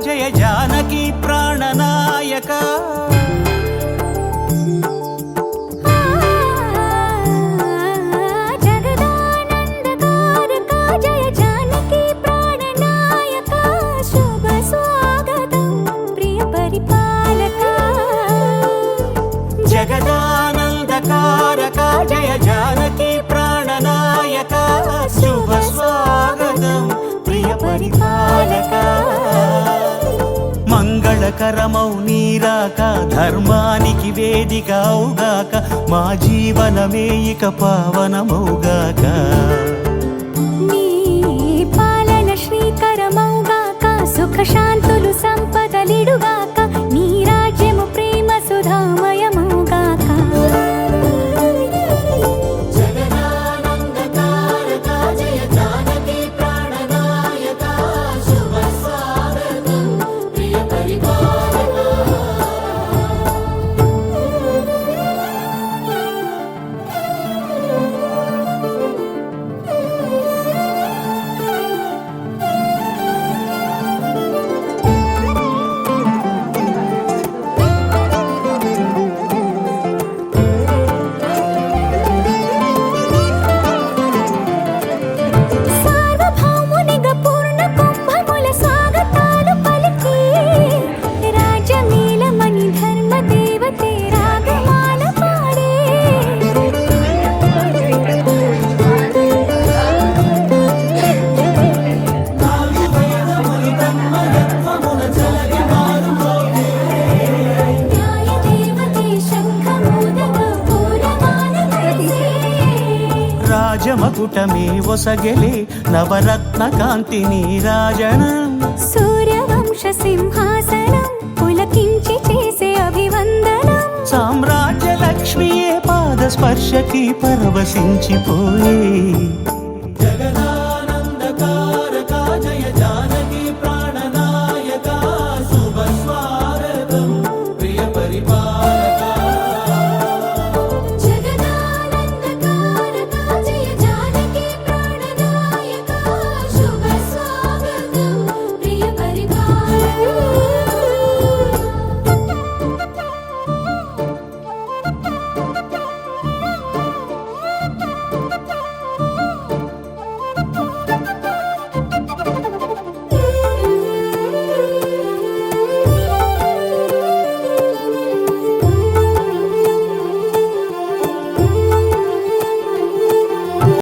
జయ జానకి ప్రాణనాయక జగదానందకారక జయ జానకి ప్రాణనాయక శుభ స్వాగతం ప్రియ పరిపాలక జగదానందకారక జయ జానకి ప్రాణనాయక శుభ స్వాగతం ప్రియ పరిపాలక మంగళకరమౌ నీరాక ధర్మానికి వేదిక అవుగాక మా జీవనమే ఇక పావనమౌగాక నీ పాలన శ్రీకరమౌగాక సుఖ శాంతులు సంపదలిడుగాక నీ రాజ్యము ప్రేమ సుధామయమౌగాక రాజమకుటమే ఒసగెలే నవరత్న కాంతి నీరాజనం సూర్యవంశ సింహాసనం పులకించి చేసే అభివందనం సామ్రాజ్య లక్ష్మియే పాద స్పర్శకి పరవశించిపోయే